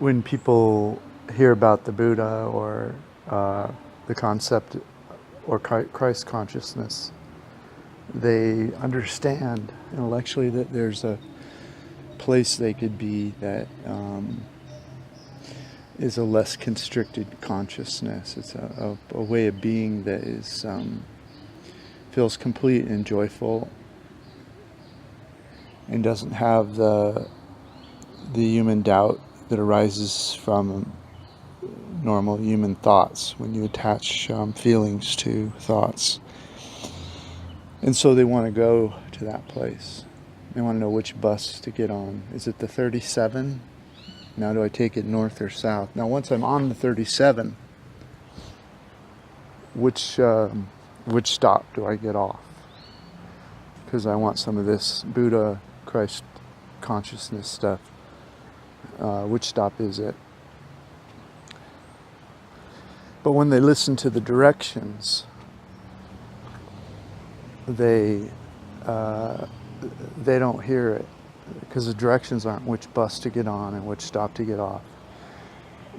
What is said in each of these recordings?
when people hear about the Buddha or the concept or Christ consciousness, they understand intellectually that there's a place they could be that is a less constricted consciousness. It's a way of being that is feels complete and joyful, and doesn't have the human doubt that arises from normal human thoughts when you attach feelings to thoughts. And so they want to go to that place. They want to know which bus to get on. Is it the 37? Now do I take it north or south? Now once I'm on the 37, which stop do I get off? Because I want some of this Buddha, Christ consciousness stuff. Which stop is it? But when they listen to the directions, they don't hear it, because the directions aren't which bus to get on and which stop to get off.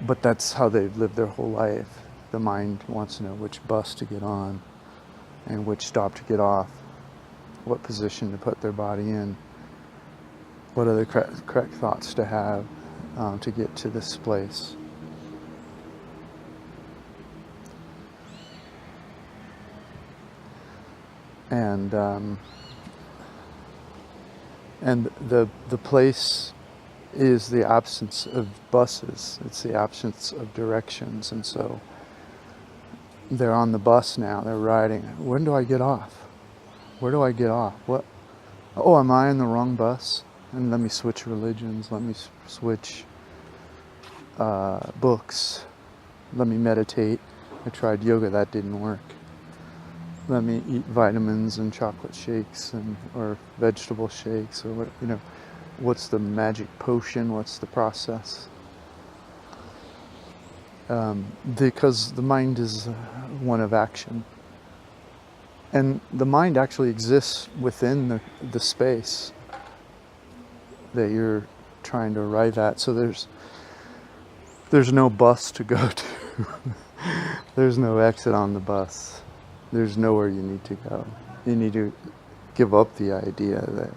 But that's how they've lived their whole life. The mind wants to know which bus to get on and which stop to get off, what position to put their body in, what are the correct thoughts to have to get to this place. And the place is the absence of buses. It's the absence of directions. And so they're on the bus now. They're riding. When do I get off? Where do I get off? What? Oh, am I in the wrong bus? And let me switch religions. Let me switch books. Let me meditate. I tried yoga. That didn't work. Let me eat vitamins and chocolate shakes or vegetable shakes, or what's the magic potion? What's the process? Because the mind is one of action, and the mind actually exists within the space that you're trying to arrive at. So there's no bus to go to. There's no exit on the bus. There's nowhere you need to go. You need to give up the idea that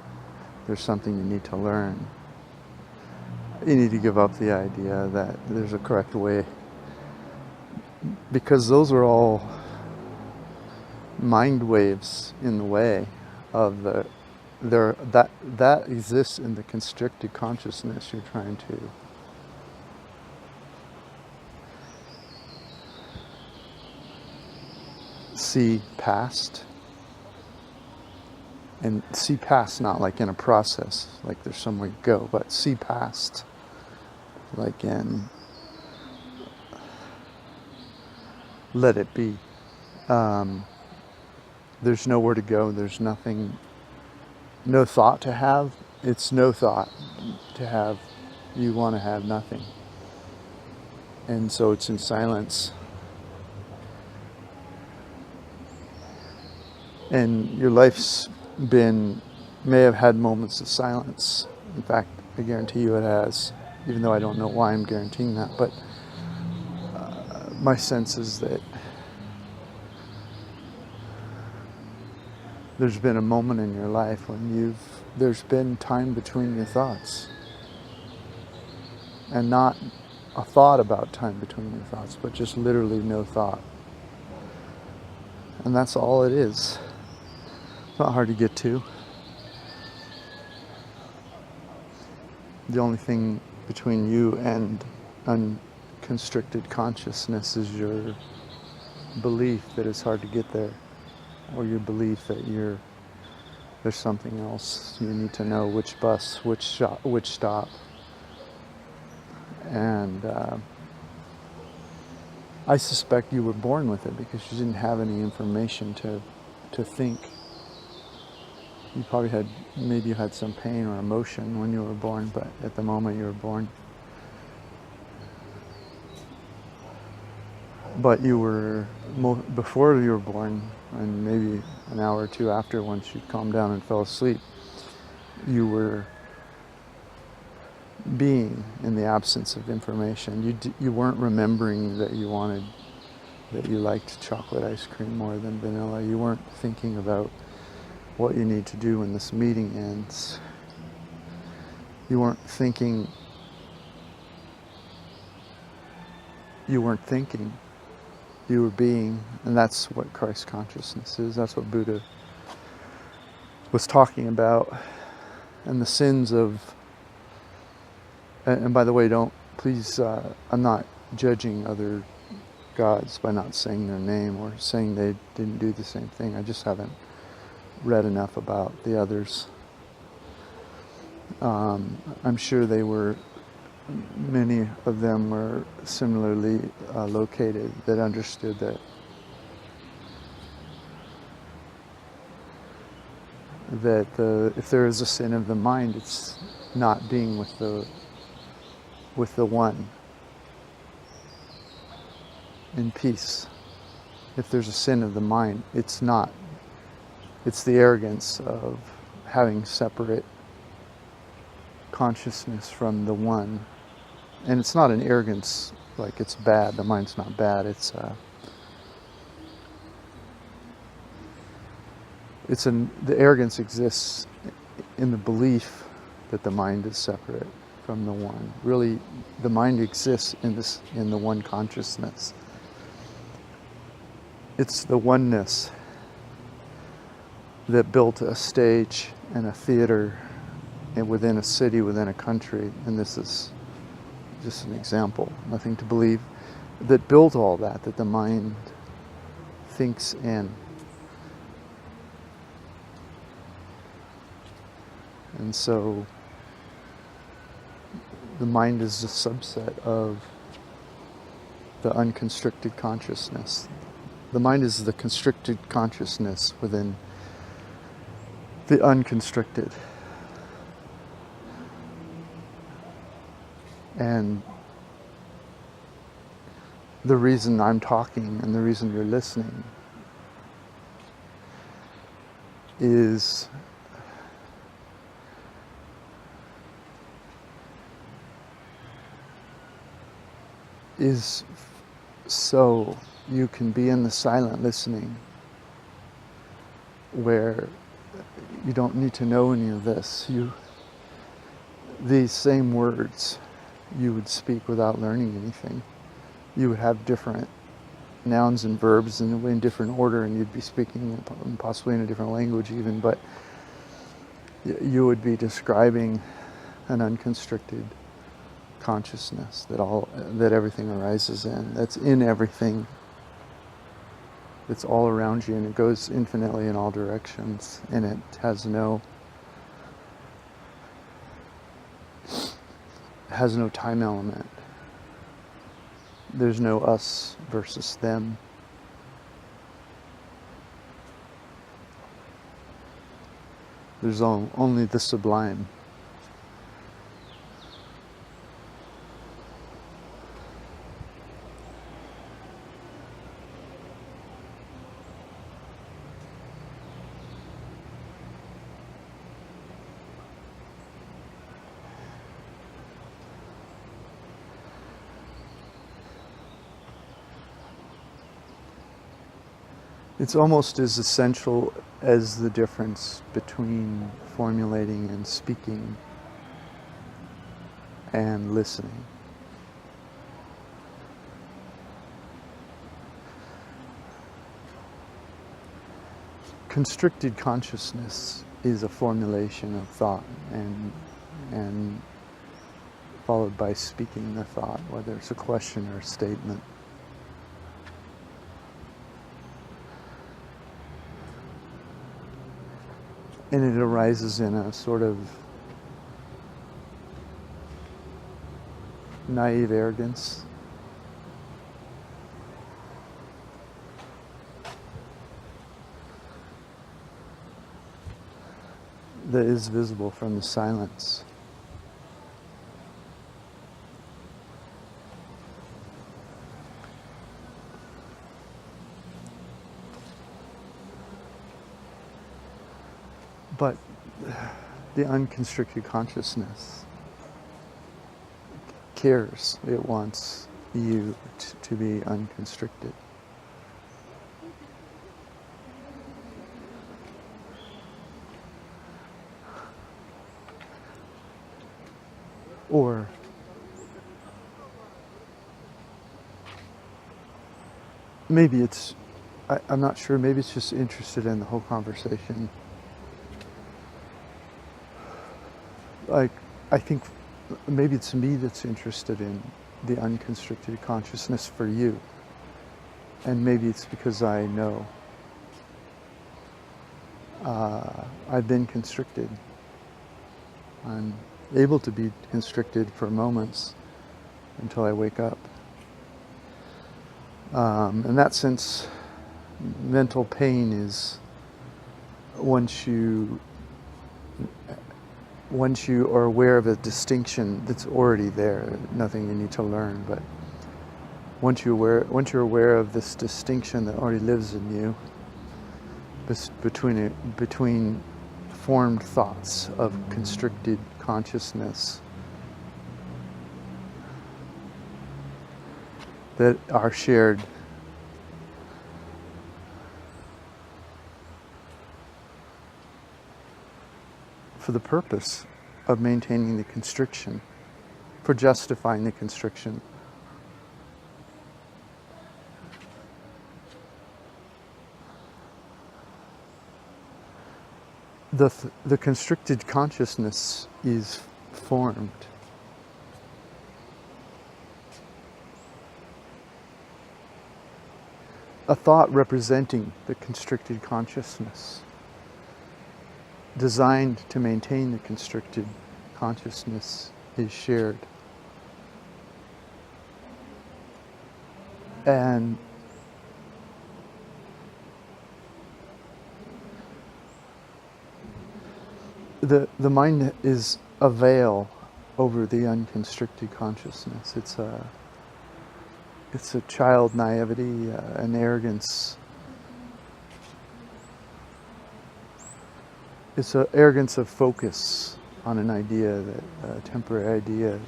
there's something you need to learn. You need to give up the idea that there's a correct way, because those are all mind waves in the way of that exists in the constricted consciousness you're trying to see past. And see past, not like in a process, like there's somewhere to go, but see past, like in let it be. There's nowhere to go, there's nothing, no thought to have. It's no thought to have. You want to have nothing. And so it's in silence. And your life's may have had moments of silence. In fact, I guarantee you it has, even though I don't know why I'm guaranteeing that. But my sense is that there's been a moment in your life when there's been time between your thoughts. And not a thought about time between your thoughts, but just literally no thought. And that's all it is. It's not hard to get to. The only thing between you and unconstricted consciousness is your belief that it's hard to get there, or your belief that there's something else you need to know, which bus, which stop. And I suspect you were born with it because you didn't have any information to think. You probably maybe you had some pain or emotion when you were born, but at the moment you were born. But you were, before you were born, and maybe an hour or two after, once you calmed down and fell asleep, you were being in the absence of information. You weren't remembering that you liked chocolate ice cream more than vanilla. You weren't thinking about what you need to do when this meeting ends. You weren't thinking. You weren't thinking. You were being, and that's what Christ consciousness is. That's what Buddha was talking about. And the sins of, and by the way, I'm not judging other gods by not saying their name or saying they didn't do the same thing. I just haven't read enough about the others. I'm sure many of them were similarly located, that understood that if there is a sin of the mind, it's not being with the one in peace. If there's a sin of the mind, it's not. It's the arrogance of having separate consciousness from the one. And it's not an arrogance like it's bad. The mind's not bad. The arrogance exists in the belief that the mind is separate from the one. Really, the mind exists in the one consciousness. It's the oneness that built a stage and a theater and within a city, within a country, and this is just an example, nothing to believe, that built all that the mind thinks in. And so the mind is a subset of the unconstricted consciousness. The mind is the constricted consciousness within the unconstricted. And the reason I'm talking and the reason you're listening is so you can be in the silent listening where you don't need to know any of this. These same words you would speak without learning anything. You would have different nouns and verbs in different order, and you'd be speaking possibly in a different language even, but you would be describing an unconstricted consciousness that everything arises in, that's in everything, it's all around you, and it goes infinitely in all directions, and it has no time element. There's no us versus them. There's only the sublime. It's almost as essential as the difference between formulating and speaking and listening. Constricted consciousness is a formulation of thought and followed by speaking the thought, whether it's a question or a statement. And it arises in a sort of naive arrogance. That is visible from the silence. But the unconstricted consciousness cares. It wants you to be unconstricted. Or maybe it's, I'm not sure, maybe it's just interested in the whole conversation. Like, I think maybe it's me that's interested in the unconstricted consciousness for you. And maybe it's because I know I've been constricted. I'm able to be constricted for moments until I wake up. In that sense, mental pain is once you are aware of a distinction that's already there, nothing you need to learn, but once you're aware of this distinction that already lives in you between formed thoughts of constricted consciousness that are shared for the purpose of maintaining the constriction, for justifying the constriction. The constricted consciousness is formed. A thought representing the constricted consciousness, designed to maintain the constricted consciousness, is shared. And the mind is a veil over the unconstricted consciousness. It's a child naivety, an arrogance. It's an arrogance of focus on an idea, a temporary idea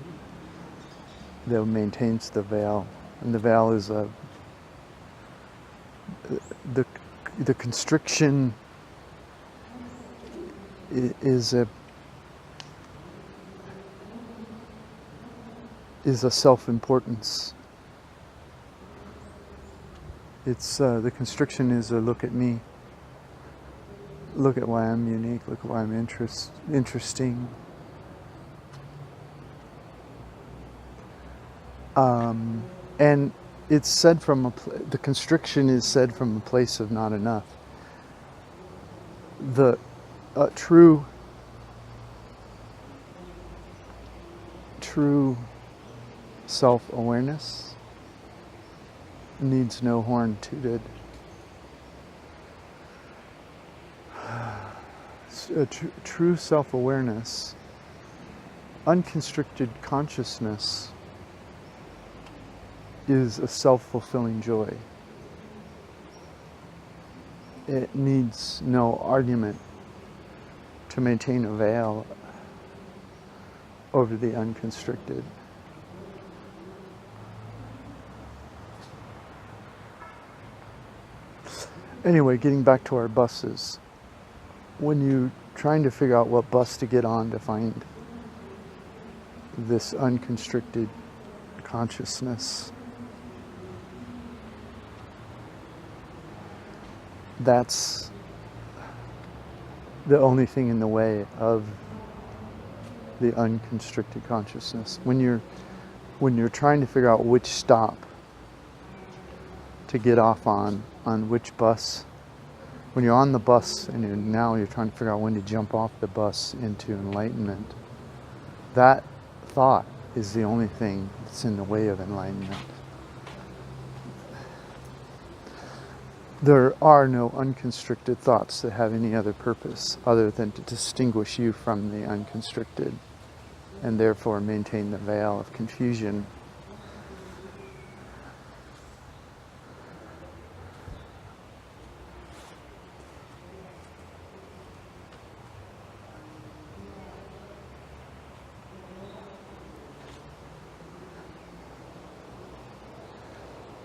that maintains the veil. And the veil is the constriction is a self-importance. It's the constriction is a look at me. Look at why I'm unique. Look at why I'm interesting. And it's said from the constriction is said from a place of not enough. The true self-awareness needs no horn tooted. True self-awareness, unconstricted consciousness, is a self-fulfilling joy. It needs no argument to maintain a veil over the unconstricted. Anyway, getting back to our buses. When you're trying to figure out what bus to get on to find this unconstricted consciousness, that's the only thing in the way of the unconstricted consciousness. When you're trying to figure out which stop to get off on which bus, when you're on the bus and you're trying to figure out when to jump off the bus into enlightenment, that thought is the only thing that's in the way of enlightenment. There are no unconstricted thoughts that have any other purpose other than to distinguish you from the unconstricted and therefore maintain the veil of confusion.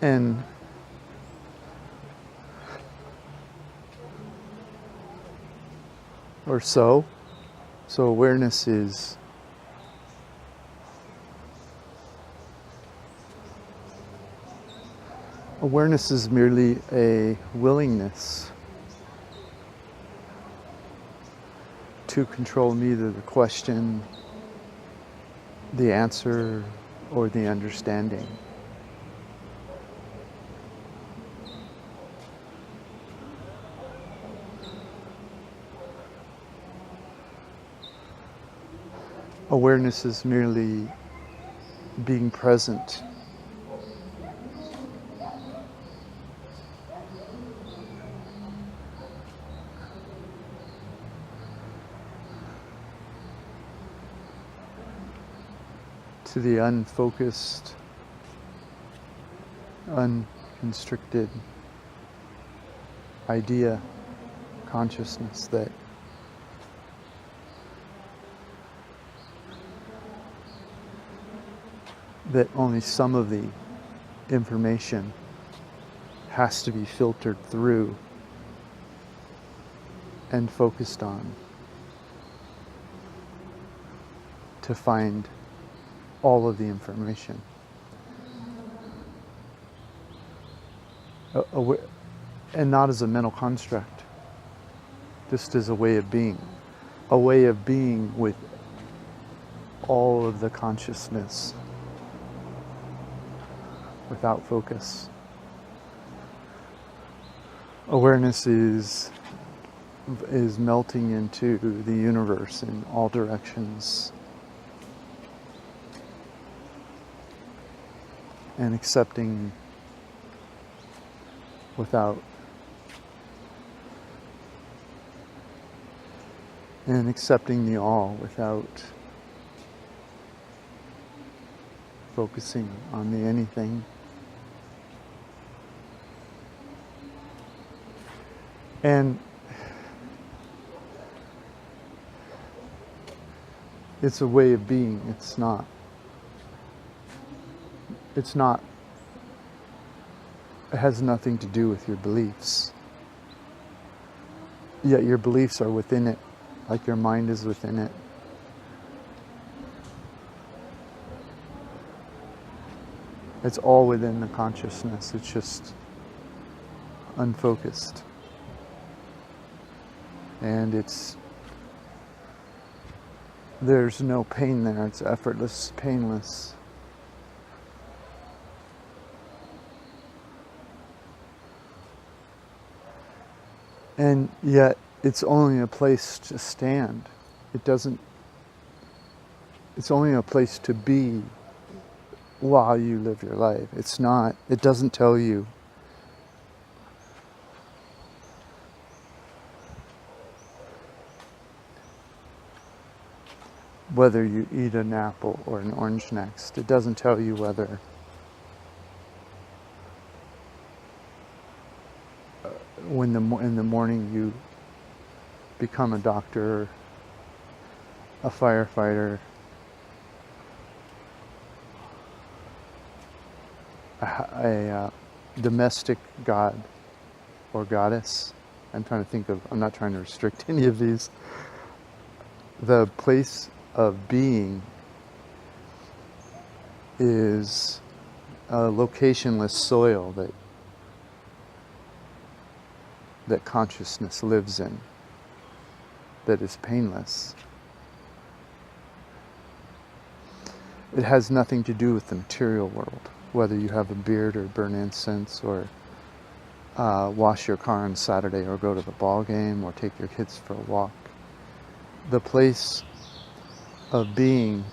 And or so. So awareness is merely a willingness to control neither the question, the answer, or the understanding. Awareness is merely being present to the unfocused, unconstricted idea, consciousness that only some of the information has to be filtered through and focused on to find all of the information. And not as a mental construct, just as a way of being with all of the consciousness without focus. Awareness is melting into the universe in all directions and accepting without the all without focusing on the anything. And it's a way of being. It has nothing to do with your beliefs. Yet your beliefs are within it, like your mind is within it. It's all within the consciousness. It's just unfocused. And there's no pain there. It's effortless, painless. And yet it's only a place to stand. It's only a place to be while you live your life. It doesn't tell you whether you eat an apple or an orange next. It doesn't tell you whether in the morning you become a doctor, a firefighter, a domestic god or goddess. I'm not trying to restrict any of these. The place of being is a locationless soil that consciousness lives in, that is painless. It has nothing to do with the material world, whether you have a beard or burn incense or wash your car on Saturday or go to the ball game or take your kids for a walk. The place of being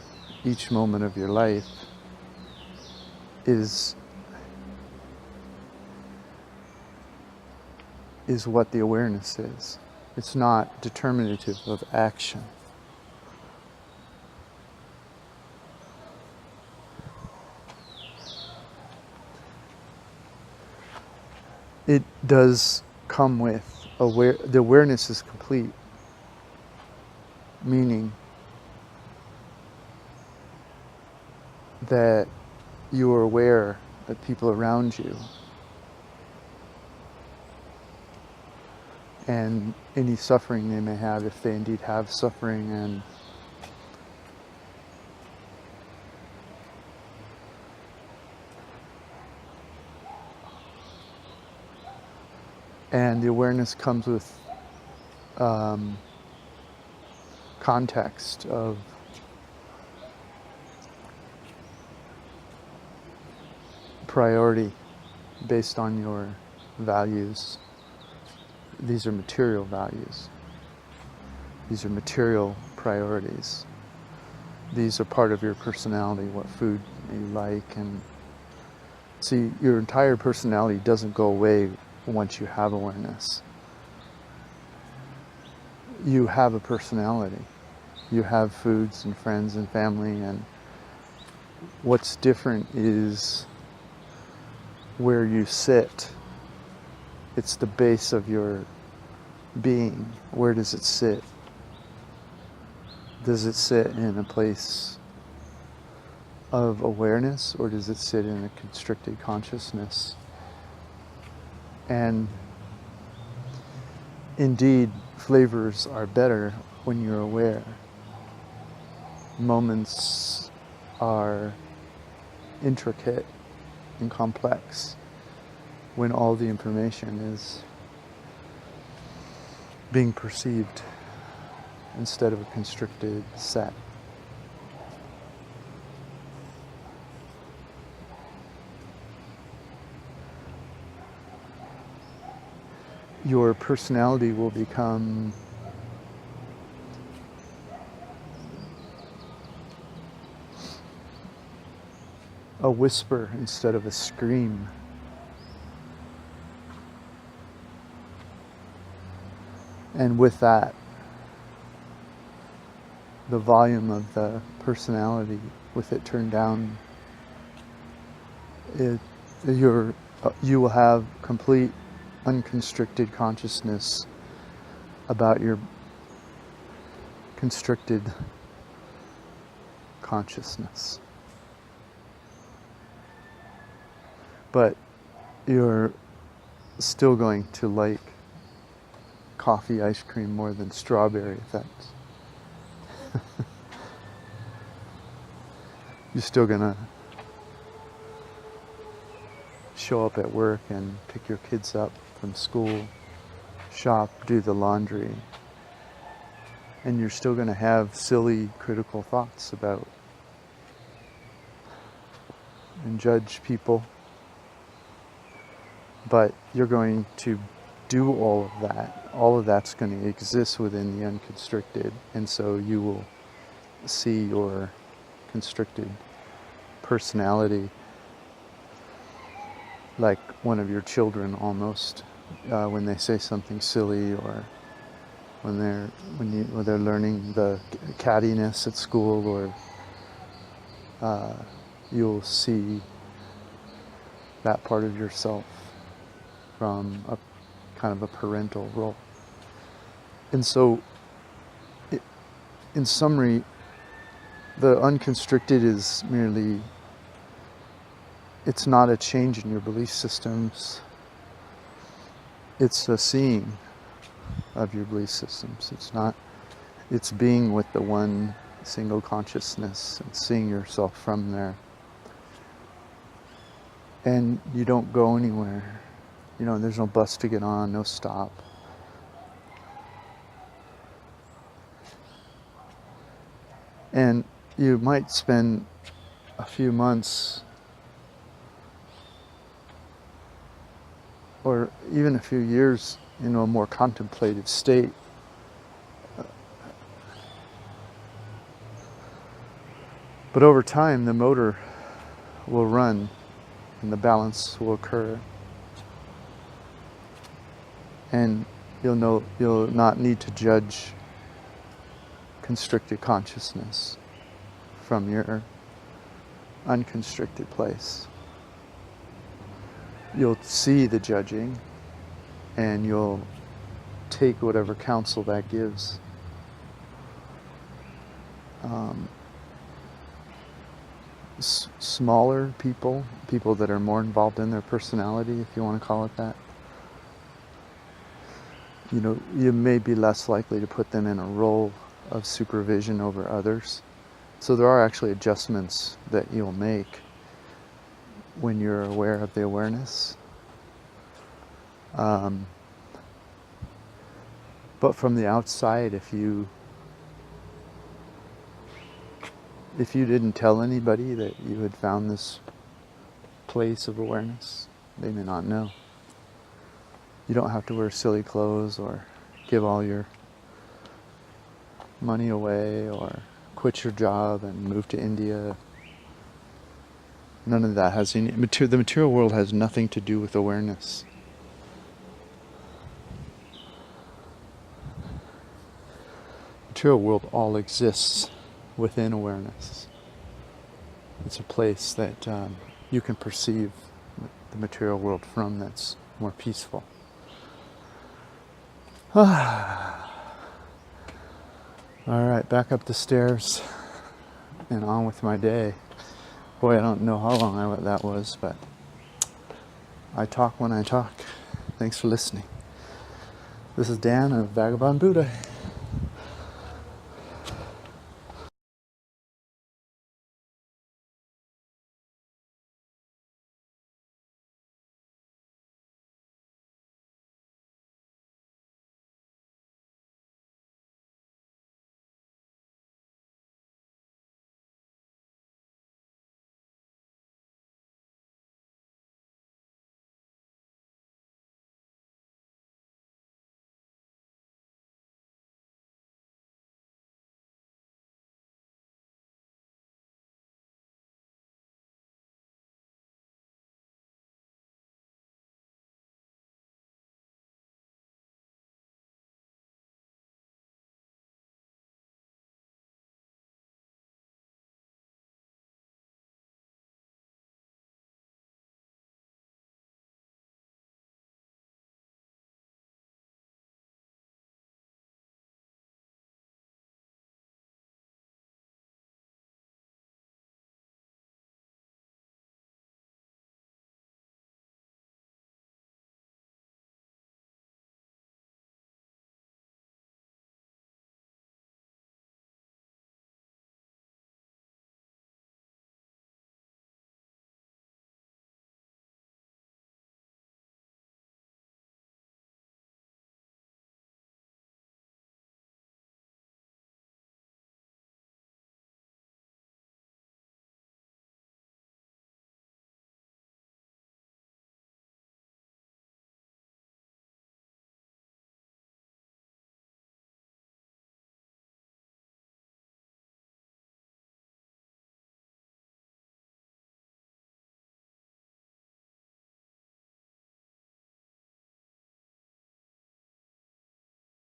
each moment of your life is what the awareness is. It's not determinative of action. It does come with the awareness is complete, meaning that you are aware at people around you, and any suffering they may have, if they indeed have suffering, and the awareness comes with context of priority based on your values. These are material values. These are material priorities. These are part of your personality, what food you like. And see, your entire personality doesn't go away once you have awareness. You have a personality. You have foods and friends and family, and what's different is where you sit. It's the base of your being. Where does it sit? Does it sit in a place of awareness, or does it sit in a constricted consciousness? And indeed, flavors are better when you're aware. Moments are intricate and complex when all the information is being perceived instead of a constricted set. Your personality will become a whisper instead of a scream. And with that, the volume of the personality, with it turned down, you will have complete unconstricted consciousness about your constricted consciousness. But you're still going to like coffee ice cream more than strawberry effects. You're still gonna show up at work and pick your kids up from school, shop, do the laundry, and you're still gonna have silly critical thoughts about and judge people, but you're going to do all of that. All of that's going to exist within the unconstricted, and so you will see your constricted personality like one of your children almost, when they say something silly, or when they're learning the cattiness at school, or you'll see that part of yourself from a kind of a parental role. And so, in summary, the unconstricted is merely, it's not a change in your belief systems, it's a seeing of your belief systems. It's being with the one single consciousness and seeing yourself from there. And you don't go anywhere. There's no bus to get on, no stop. And you might spend a few months or even a few years in a more contemplative state. But over time, the motor will run and the balance will occur. And you'll not need to judge constricted consciousness from your unconstricted place. You'll see the judging, and you'll take whatever counsel that gives. smaller people, people that are more involved in their personality, if you want to call it that, you know, you may be less likely to put them in a role of supervision over others. So there are actually adjustments that you'll make when you're aware of the awareness. But from the outside, if you didn't tell anybody that you had found this place of awareness, they may not know. You don't have to wear silly clothes or give all your money away or quit your job and move to India. None of that has any the material world has nothing to do with awareness. Material world all exists within awareness. It's a place that you can perceive the material world from that's more peaceful. All right, back up the stairs and on with my day. Boy, I don't know how long that was, but I talk when I talk. Thanks for listening. This is Dan of Vagabond Buddha.